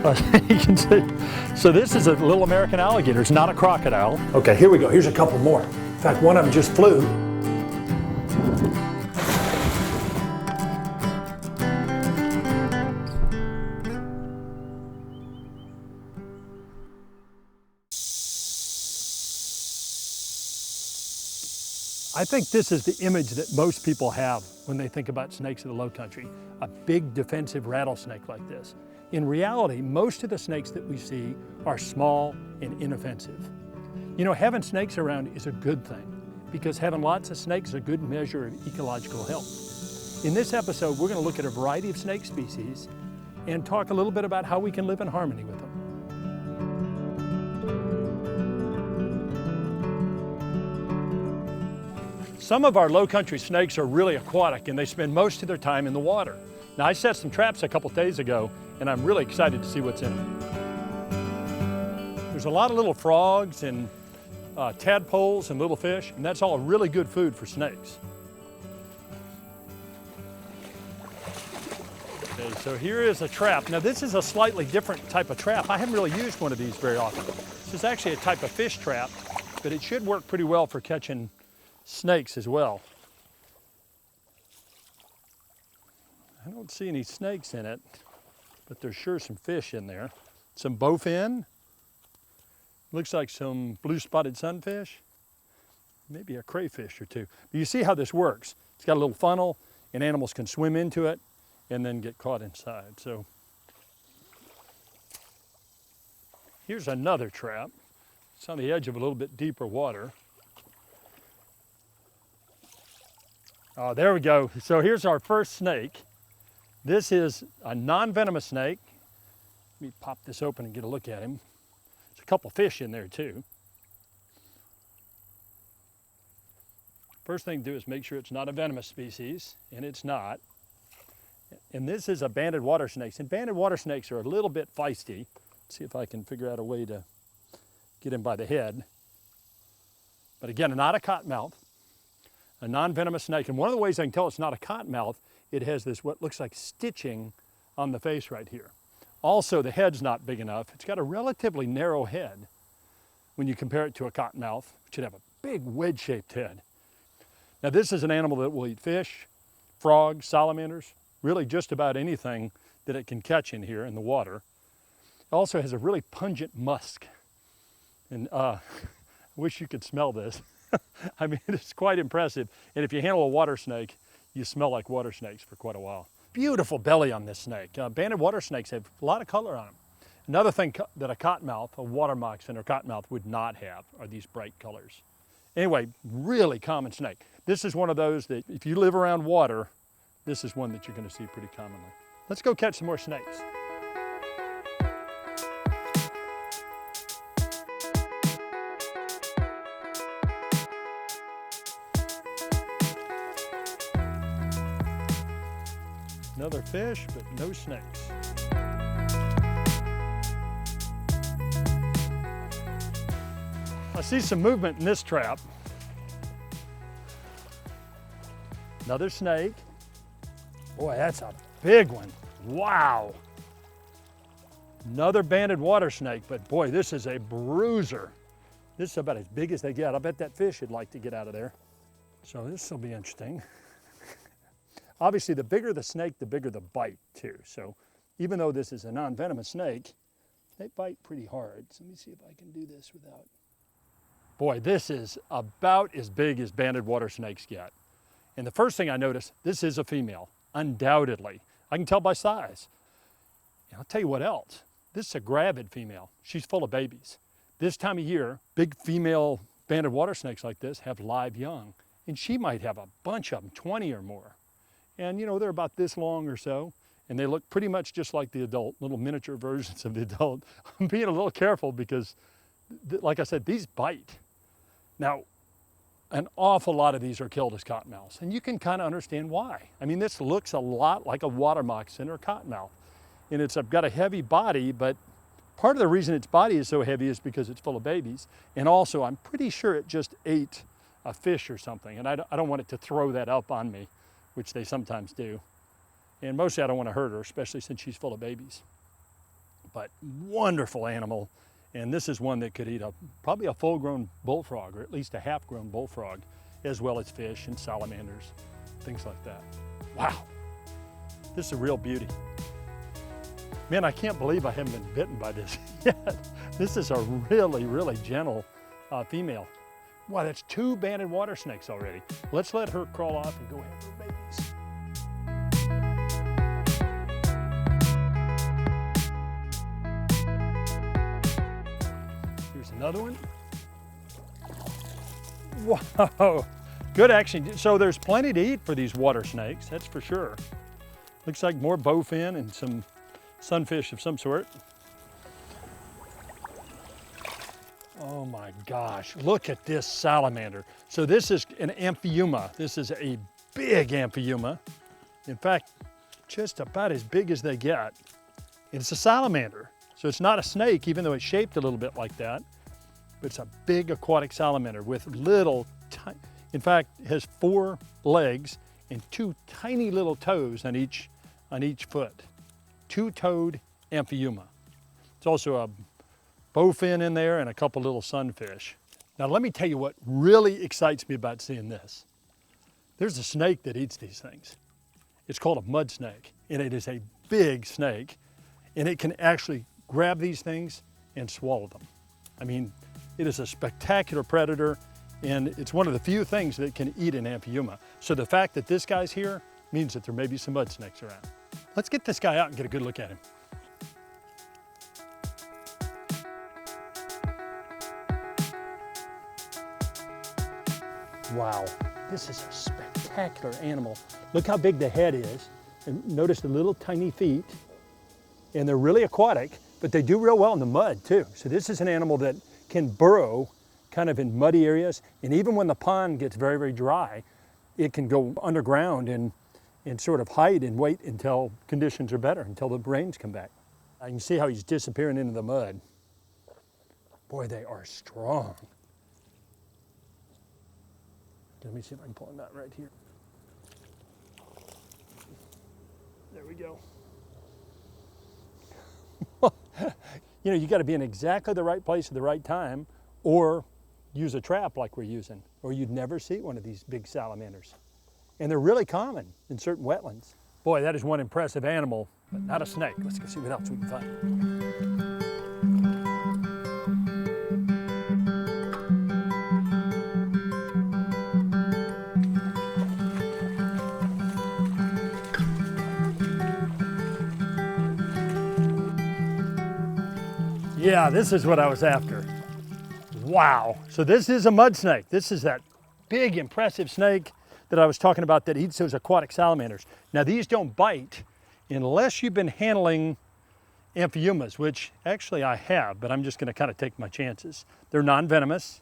You can see. So this is a little American alligator. It's not a crocodile. Okay, here we go. Here's a couple more. In fact, one of them just flew. I think this is the image that most people have when they think about snakes of the Lowcountry, a big defensive rattlesnake like this. In reality, most of the snakes that we see are small and inoffensive. You know, having snakes around is a good thing because having lots of snakes is a good measure of ecological health. In this episode, we're going to look at a variety of snake species and talk a little bit about how we can live in harmony with them. Some of our low-country snakes are really aquatic and they spend most of their time in the water. Now I set some traps a couple days ago and I'm really excited to see what's in them. There's a lot of little frogs and tadpoles and little fish, and that's all really good food for snakes. Okay, so here is a trap. Now this is a slightly different type of trap. I haven't really used one of these very often. This is actually a type of fish trap, but it should work pretty well for catching snakes as well. I don't see any snakes in it, but there's sure some fish in there. Some bowfin, looks like some blue spotted sunfish, maybe a crayfish or two. But you see how this works. It's got a little funnel and animals can swim into it and then get caught inside. So here's another trap. It's on the edge of a little bit deeper water. Oh, there we go. So here's our first snake. This is a non-venomous snake. Let me pop this open and get a look at him. There's a couple fish in there too. First thing to do is make sure it's not a venomous species, and it's not. And this is a banded water snake. And banded water snakes are a little bit feisty. Let's see if I can figure out a way to get him by the head. But again, not a cottonmouth. A non-venomous snake, and one of the ways I can tell it's not a cottonmouth, it has this what looks like stitching on the face right here. Also, the head's not big enough. It's got a relatively narrow head when you compare it to a cottonmouth, which should have a big wedge-shaped head. Now this is an animal that will eat fish, frogs, salamanders, really just about anything that it can catch in here in the water. It also has a really pungent musk, and I wish you could smell this. I mean, it's quite impressive. And if you handle a water snake, you smell like water snakes for quite a while. Beautiful belly on this snake. Banded water snakes have a lot of color on them. Another thing that a cottonmouth, a water moccasin or cottonmouth would not have are these bright colors. Anyway, really common snake. This is one of those that if you live around water, this is one that you're going to see pretty commonly. Let's go catch some more snakes. Another fish, but no snakes. I see some movement in this trap. Another snake. Boy, that's a big one. Wow. Another banded water snake, but boy, this is a bruiser. This is about as big as they get. I bet that fish would like to get out of there. So this will be interesting. Obviously, the bigger the snake, the bigger the bite too. So even though this is a non-venomous snake, they bite pretty hard. So let me see if I can do this without. Boy, this is about as big as banded water snakes get. And the first thing I noticed, this is a female, undoubtedly. I can tell by size. And I'll tell you what else. This is a gravid female. She's full of babies. This time of year, big female banded water snakes like this have live young. And she might have a bunch of them, 20 or more. And you know, they're about this long or so, and they look pretty much just like the adult, little miniature versions of the adult. I'm being a little careful because, like I said, these bite. Now, an awful lot of these are killed as cottonmouths, and you can kind of understand why. I mean, this looks a lot like a water moccasin or cottonmouth, and it's got a heavy body, but part of the reason its body is so heavy is because it's full of babies, and also I'm pretty sure it just ate a fish or something, and I don't want it to throw that up on me, which they sometimes do. And mostly I don't want to hurt her, especially since she's full of babies. but wonderful animal. And this is one that could eat probably a full-grown bullfrog, or at least a half-grown bullfrog, as well as fish and salamanders, things like that. Wow, this is a real beauty. Man, I can't believe I haven't been bitten by this yet. This is a really, really gentle female. Wow, that's 2 banded water snakes already. Let's let her crawl off and go have her babies. Here's another one. Wow, good action. So there's plenty to eat for these water snakes, that's for sure. Looks like more bowfin and some sunfish of some sort. Oh my gosh, look at this salamander. So this is an Amphiuma. This is a big Amphiuma. In fact, just about as big as they get. It's a salamander. So it's not a snake, even though it's shaped a little bit like that. But it's a big aquatic salamander with little, in fact, it has 4 legs and 2 tiny little toes on each foot. 2-toed Amphiuma. It's also a bowfin in there and a couple little sunfish. Now let me tell you what really excites me about seeing this. There's a snake that eats these things. It's called a mud snake, and it is a big snake, and it can actually grab these things and swallow them. I mean, it is a spectacular predator, and it's one of the few things that can eat an Amphiuma. So the fact that this guy's here means that there may be some mud snakes around. Let's get this guy out and get a good look at him. Wow, this is a spectacular animal. Look how big the head is. And notice the little tiny feet. And they're really aquatic, but they do real well in the mud too. So this is an animal that can burrow kind of in muddy areas. And even when the pond gets very, very dry, it can go underground and sort of hide and wait until conditions are better, until the rains come back. I can see how he's disappearing into the mud. Boy, they are strong. Let me see if I can pull him out right here. There we go. You know, you got to be in exactly the right place at the right time, or use a trap like we're using, or you'd never see one of these big salamanders. And they're really common in certain wetlands. Boy, that is one impressive animal, but not a snake. Let's go see what else we can find. Yeah, this is what I was after. Wow. So this is a mud snake. This is that big, impressive snake that I was talking about that eats those aquatic salamanders. Now these don't bite unless you've been handling Amphiumas, which actually I have, but I'm just gonna kind of take my chances. They're non-venomous.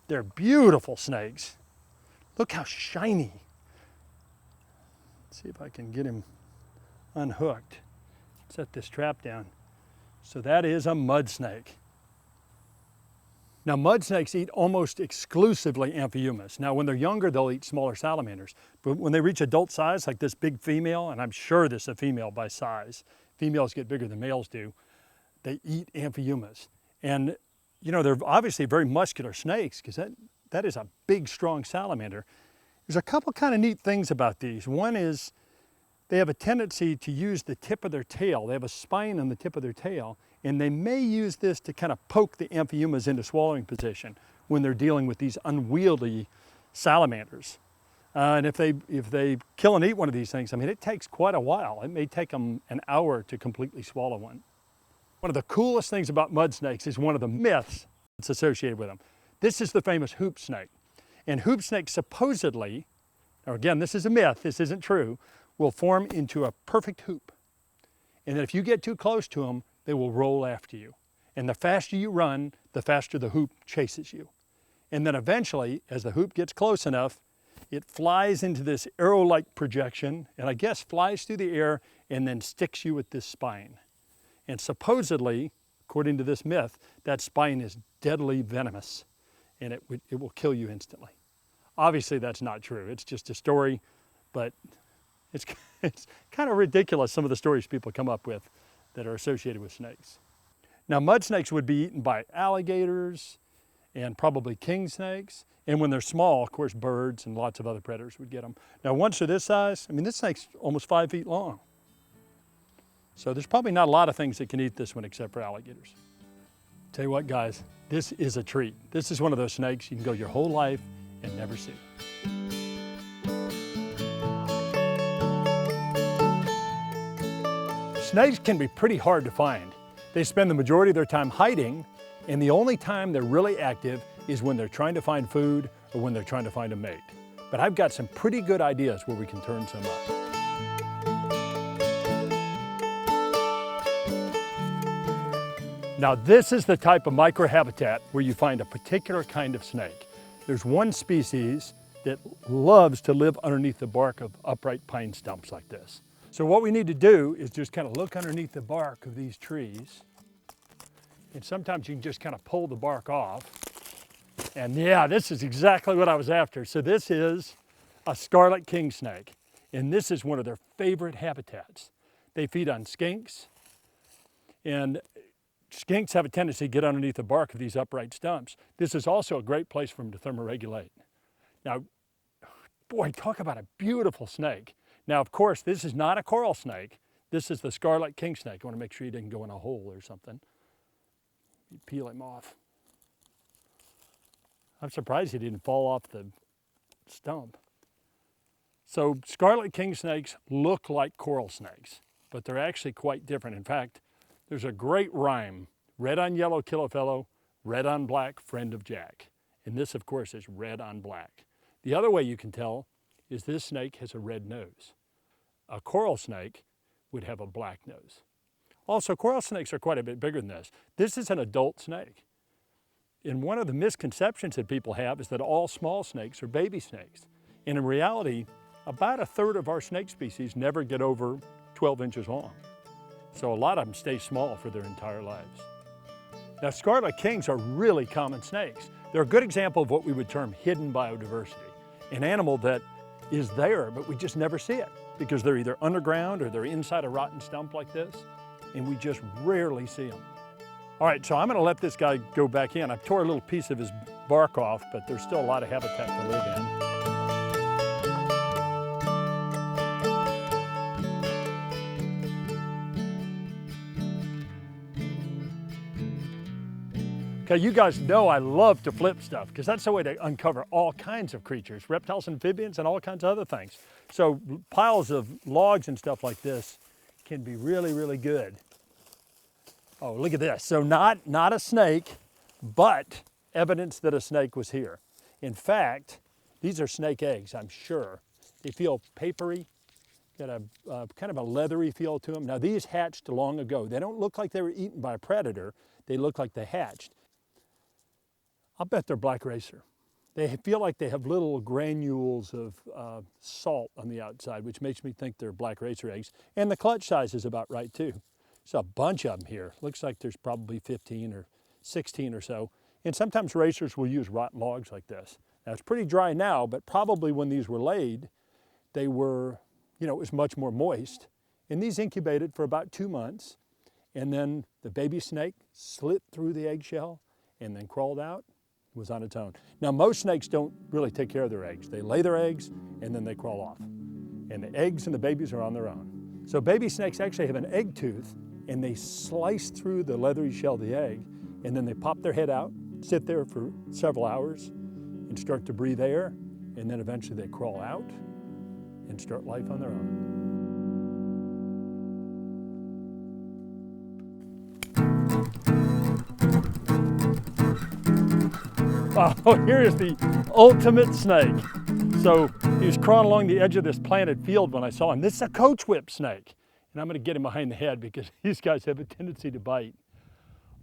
They're beautiful snakes. Look how shiny. Let's see if I can get him unhooked. Set this trap down. So that is a mud snake. Now mud snakes eat almost exclusively Amphiumas. Now when they're younger, they'll eat smaller salamanders. But when they reach adult size, like this big female, and I'm sure this is a female by size, females get bigger than males do, they eat Amphiumas. And you know, they're obviously very muscular snakes because that is a big, strong salamander. There's a couple kind of neat things about these. One is they have a tendency to use the tip of their tail. They have a spine on the tip of their tail, and they may use this to kind of poke the Amphiumas into swallowing position when they're dealing with these unwieldy salamanders. And if they kill and eat one of these things, I mean, it takes quite a while. It may take them an hour to completely swallow one. One of the coolest things about mud snakes is one of the myths that's associated with them. This is the famous hoop snake. And hoop snakes supposedly, now again, this is a myth, this isn't true, will form into a perfect hoop. And that if you get too close to them, they will roll after you. And the faster you run, the faster the hoop chases you. And then eventually, as the hoop gets close enough, it flies into this arrow-like projection, and I guess flies through the air and then sticks you with this spine. And supposedly, according to this myth, that spine is deadly venomous, and it will kill you instantly. Obviously, that's not true. It's just a story, but it's kind of ridiculous, some of the stories people come up with that are associated with snakes. Now mud snakes would be eaten by alligators and probably king snakes. And when they're small, of course, birds and lots of other predators would get them. Now once they're this size, I mean, this snake's almost 5 feet long. So there's probably not a lot of things that can eat this one except for alligators. Tell you what, guys, this is a treat. This is one of those snakes you can go your whole life and never see. Snakes can be pretty hard to find. They spend the majority of their time hiding, and the only time they're really active is when they're trying to find food or when they're trying to find a mate. But I've got some pretty good ideas where we can turn some up. Now this is the type of microhabitat where you find a particular kind of snake. There's one species that loves to live underneath the bark of upright pine stumps like this. So what we need to do is just kind of look underneath the bark of these trees. And sometimes you can just kind of pull the bark off. And yeah, this is exactly what I was after. So this is a scarlet king snake. And this is one of their favorite habitats. They feed on skinks. And skinks have a tendency to get underneath the bark of these upright stumps. This is also a great place for them to thermoregulate. Now, boy, talk about a beautiful snake. Now, of course, this is not a coral snake. This is the scarlet king snake. I want to make sure he didn't go in a hole or something. You peel him off. I'm surprised he didn't fall off the stump. So scarlet king snakes look like coral snakes, but they're actually quite different. In fact, there's a great rhyme: red on yellow, kill a fellow; red on black, friend of Jack. And this, of course, is red on black. The other way you can tell is this snake has a red nose. A coral snake would have a black nose. Also, coral snakes are quite a bit bigger than this. This is an adult snake. And one of the misconceptions that people have is that all small snakes are baby snakes. And in reality, about a third of our snake species never get over 12 inches long. So a lot of them stay small for their entire lives. Now, scarlet kings are really common snakes. They're a good example of what we would term hidden biodiversity, an animal that is there, but we just never see it because they're either underground or they're inside a rotten stump like this, and we just rarely see them. All right, so I'm gonna let this guy go back in. I tore a little piece of his bark off, but there's still a lot of habitat to live in. Okay, you guys know I love to flip stuff because that's the way to uncover all kinds of creatures, reptiles, amphibians, and all kinds of other things. So piles of logs and stuff like this can be really, really good. Oh, look at this. So not a snake, but evidence that a snake was here. In fact, these are snake eggs, I'm sure. They feel papery, got a kind of a leathery feel to them. Now these hatched long ago. They don't look like they were eaten by a predator. They look like they hatched. I'll bet they're black racer. They feel like they have little granules of salt on the outside, which makes me think they're black racer eggs. And the clutch size is about right too. There's a bunch of them here. Looks like there's probably 15 or 16 or so. And sometimes racers will use rotten logs like this. Now it's pretty dry now, but probably when these were laid, they were, it was much more moist. And these incubated for about 2 months. And then the baby snake slit through the eggshell and then crawled out. Was on its own. Now most snakes don't really take care of their eggs. They lay their eggs and then they crawl off. And the eggs and the babies are on their own. So baby snakes actually have an egg tooth and they slice through the leathery shell of the egg and then they pop their head out, sit there for several hours and start to breathe air, and then eventually they crawl out and start life on their own. Oh, here is the ultimate snake. So he was crawling along the edge of this planted field when I saw him. This is a coach whip snake. And I'm gonna get him behind the head because these guys have a tendency to bite.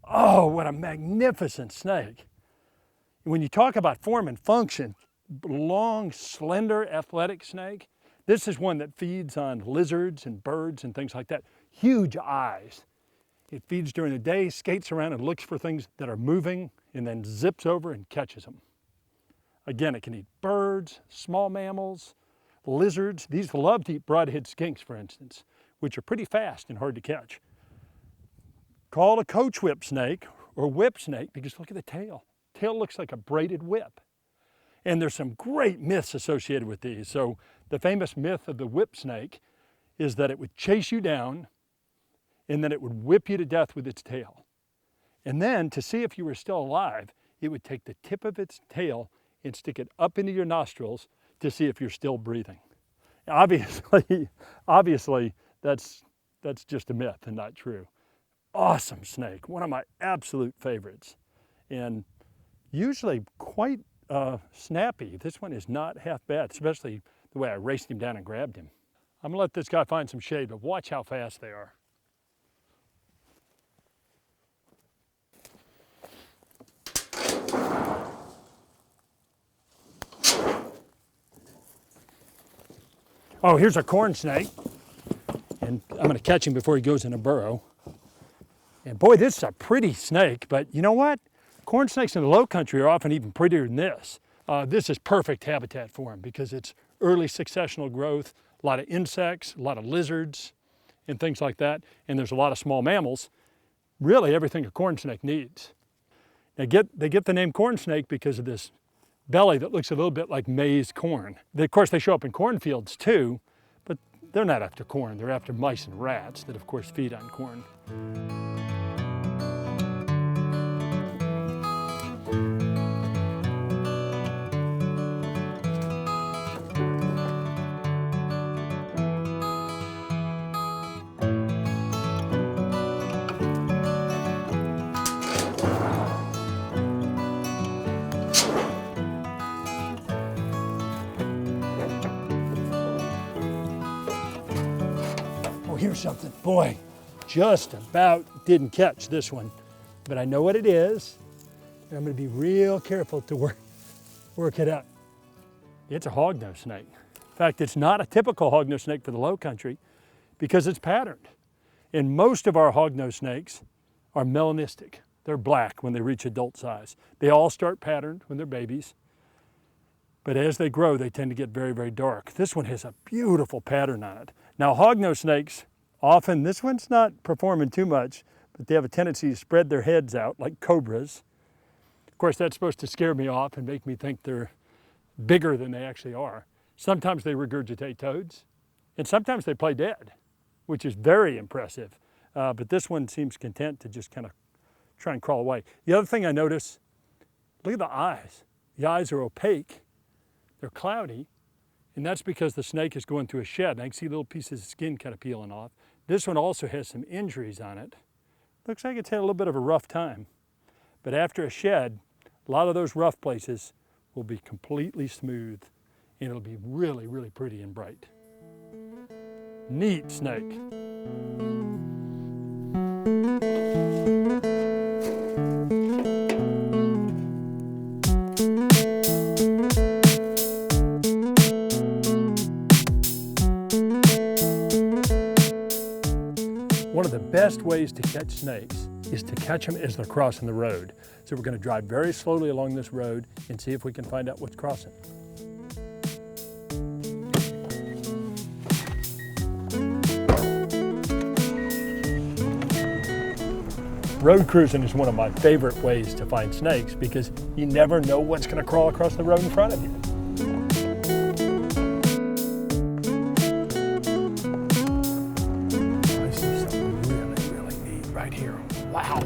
Oh, what a magnificent snake. When you talk about form and function, long, slender, athletic snake, this is one that feeds on lizards and birds and things like that. Huge eyes. It feeds during the day, skates around and looks for things that are moving, and then zips over and catches them. Again, it can eat birds, small mammals, lizards. These love to eat broadhead skinks, for instance, which are pretty fast and hard to catch. called a coach whip snake or whip snake because look at the tail. Tail looks like a braided whip. And there's some great myths associated with these. So the famous myth of the whip snake is that it would chase you down and then it would whip you to death with its tail. And then to see if you were still alive, it would take the tip of its tail and stick it up into your nostrils to see if you're still breathing. Obviously that's just a myth and not true. Awesome snake, one of my absolute favorites. And usually quite snappy. This one is not half bad, especially the way I raced him down and grabbed him. I'm gonna let this guy find some shade, but watch how fast they are. Oh, here's a corn snake. And I'm gonna catch him before he goes in a burrow. And boy, this is a pretty snake, but you know what? Corn snakes in the Lowcountry are often even prettier than this. This is perfect habitat for him because it's early successional growth, a lot of insects, a lot of lizards, and things like that. And there's a lot of small mammals. Really everything a corn snake needs. They get the name corn snake because of this belly that looks a little bit like maize corn. Of course, they show up in cornfields too, but they're not after corn. They're after mice and rats that, of course, feed on corn. Oh, here's something. Boy, just about didn't catch this one, but I know what it is, and I'm gonna be real careful to work it up. It's a hognose snake. In fact, it's not a typical hognose snake for the Lowcountry because it's patterned. And most of our hognose snakes are melanistic. They're black when they reach adult size. They all start patterned when they're babies, but as they grow, they tend to get very, very dark. This one has a beautiful pattern on it. Now, hognose snakes, often, this one's not performing too much, but they have a tendency to spread their heads out like cobras. Of course, that's supposed to scare me off and make me think they're bigger than they actually are. Sometimes they regurgitate toads, and sometimes they play dead, which is very impressive. But this one seems content to just kind of try and crawl away. The other thing I notice, look at the eyes. The eyes are opaque, they're cloudy, and that's because the snake is going through a shed. I can see little pieces of skin kind of peeling off. This one also has some injuries on it. Looks like it's had a little bit of a rough time. But after a shed, a lot of those rough places will be completely smooth, and it'll be really, really pretty and bright. Neat snake. One of the best ways to catch snakes is to catch them as they're crossing the road. So we're going to drive very slowly along this road and see if we can find out what's crossing. Road cruising is one of my favorite ways to find snakes because you never know what's going to crawl across the road in front of you. Wow.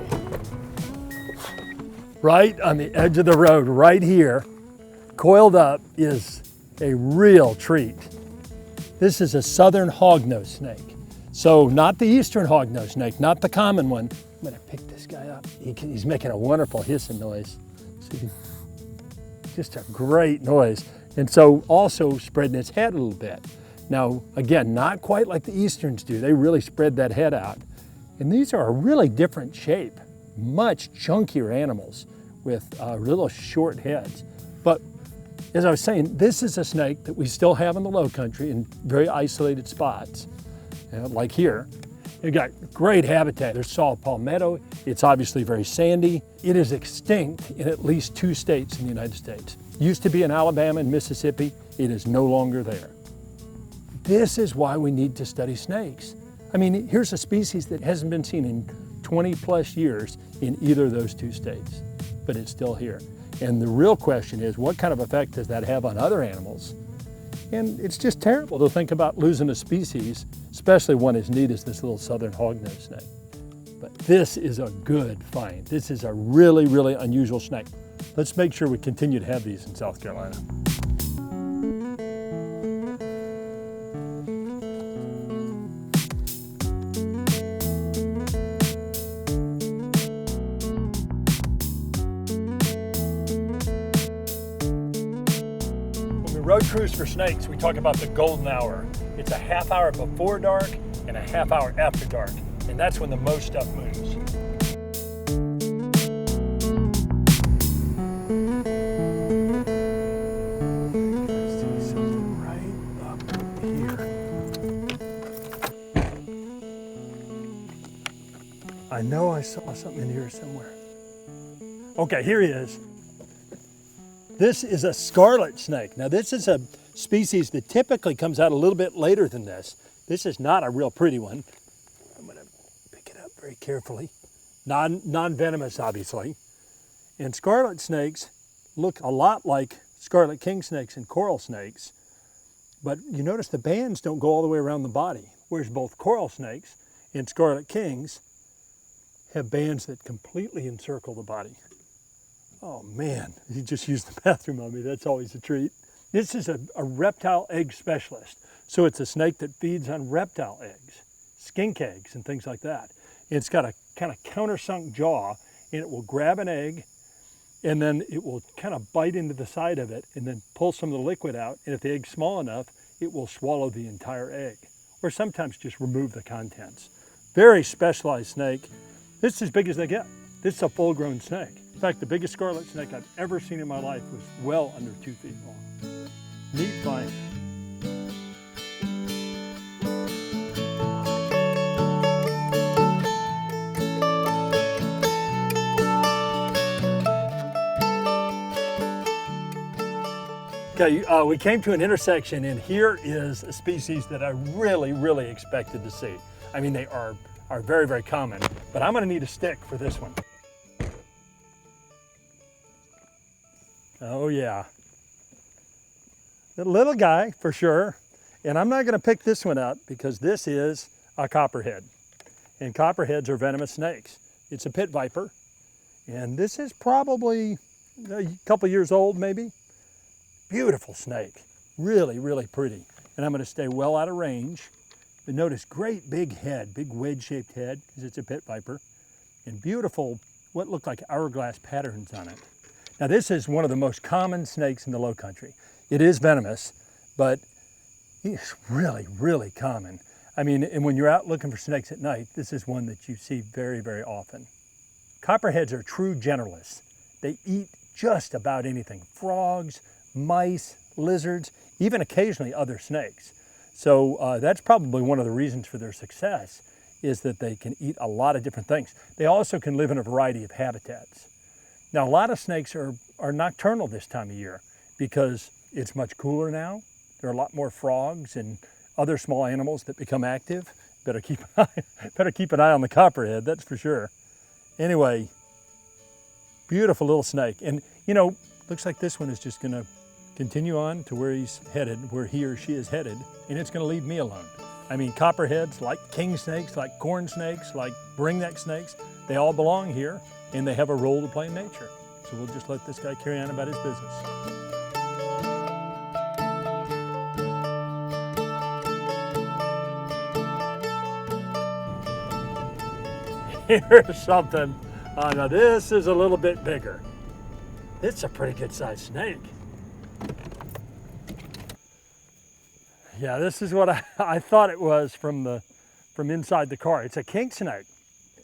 Right on the edge of the road, right here, coiled up, is a real treat. This is a southern hognose snake. So not the eastern hognose snake, not the common one. I'm gonna pick this guy up. He's making a wonderful hissing noise. See, just a great noise. And so also spreading its head a little bit. Now, again, not quite like the easterns do. They really spread that head out. And these are a really different shape, much chunkier animals with little short heads. But as I was saying, this is a snake that we still have in the Lowcountry in very isolated spots, like here. You've got great habitat. There's soft palmetto. It's obviously very sandy. It is extinct in at least 2 states in the United States. Used to be in Alabama and Mississippi. It is no longer there. This is why we need to study snakes. I mean, here's a species that hasn't been seen in 20 plus years in either of those two states, but it's still here. And the real question is, what kind of effect does that have on other animals? And it's just terrible to think about losing a species, especially one as neat as this little southern hognose snake. But this is a good find. This is a really, really unusual snake. Let's make sure we continue to have these in South Carolina. When we road cruise for snakes, we talk about the golden hour. It's a half hour before dark and a half hour after dark. And that's when the most stuff moves. I know I saw something in here somewhere. Okay, here he is. This is a scarlet snake. Now this is a species that typically comes out a little bit later than this. This is not a real pretty one. I'm gonna pick it up very carefully. Non-venomous, obviously. And scarlet snakes look a lot like scarlet king snakes and coral snakes, but you notice the bands don't go all the way around the body, whereas both coral snakes and scarlet kings have bands that completely encircle the body. Oh man, you just used the bathroom on me. That's always a treat. This is a reptile egg specialist. So it's a snake that feeds on reptile eggs, skink eggs and things like that. It's got a kind of countersunk jaw, and it will grab an egg and then it will kind of bite into the side of it and then pull some of the liquid out. And if the egg's small enough, it will swallow the entire egg, or sometimes just remove the contents. Very specialized snake. This is as big as they get. This is a full-grown snake. In fact, the biggest scarlet snake I've ever seen in my life was well under 2 feet long. Neat find. Okay, we came to an intersection, and here is a species that I really, really expected to see. I mean, they are very, very common, but I'm gonna need a stick for this one. Oh yeah. The little guy, for sure. And I'm not gonna pick this one up because this is a copperhead. And copperheads are venomous snakes. It's a pit viper. And this is probably a couple years old, maybe. Beautiful snake, really, really pretty. And I'm gonna stay well out of range. But notice, great big head, big wedge-shaped head, because it's a pit viper, and beautiful, what look like hourglass patterns on it. Now this is one of the most common snakes in the Lowcountry. It is venomous, but it's really, really common. I mean, and when you're out looking for snakes at night, this is one that you see very, very often. Copperheads are true generalists. They eat just about anything. Frogs, mice, lizards, even occasionally other snakes. So that's probably one of the reasons for their success, is that they can eat a lot of different things. They also can live in a variety of habitats. Now a lot of snakes are nocturnal this time of year because it's much cooler now. There are a lot more frogs and other small animals that become active. Better keep an eye on the copperhead, that's for sure. Anyway, beautiful little snake. And you know, looks like this one is just gonna continue on to where he's headed, where he or she is headed, and it's gonna leave me alone. I mean, copperheads, like king snakes, like corn snakes, like ringneck snakes, they all belong here, and they have a role to play in nature. So we'll just let this guy carry on about his business. Here's something. Oh, now this is a little bit bigger. It's a pretty good sized snake. Yeah, this is what I thought it was from inside the car. It's a king snake,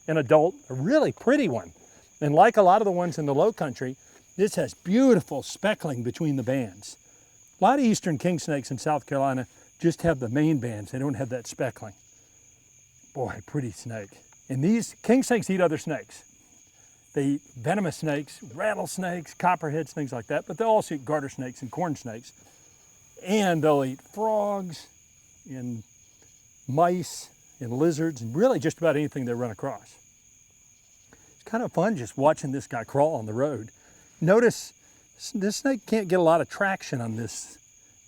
an adult, a really pretty one. And like a lot of the ones in the Lowcountry, this has beautiful speckling between the bands. A lot of eastern king snakes in South Carolina just have the main bands. They don't have that speckling. Boy, pretty snake. And these king snakes eat other snakes. They eat venomous snakes, rattlesnakes, copperheads, things like that, but they'll also eat garter snakes and corn snakes. And they'll eat frogs and mice and lizards and really just about anything they run across. kind of fun just watching this guy crawl on the road. Notice this snake can't get a lot of traction on this.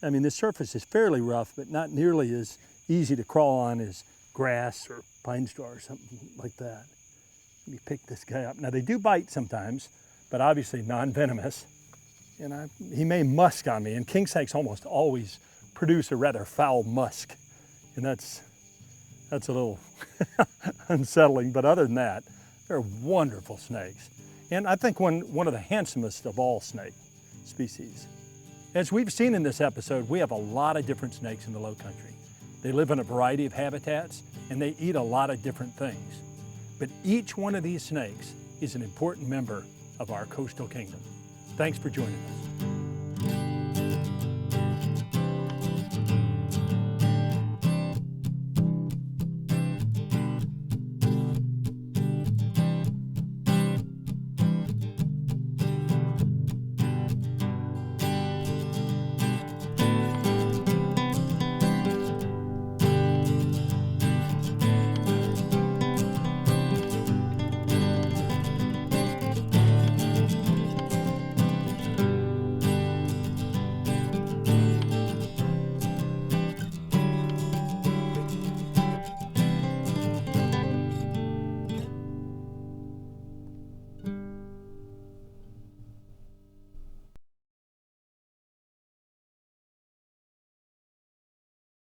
I mean, this surface is fairly rough, but not nearly as easy to crawl on as grass or pine straw or something like that. Let me pick this guy up. Now they do bite sometimes, but obviously non-venomous. And he may musk on me, and king snakes almost always produce a rather foul musk. And that's a little unsettling, but other than that, they're wonderful snakes. And I think one of the handsomest of all snake species. As we've seen in this episode, we have a lot of different snakes in the Lowcountry. They live in a variety of habitats, and they eat a lot of different things. But each one of these snakes is an important member of our coastal kingdom. Thanks for joining us.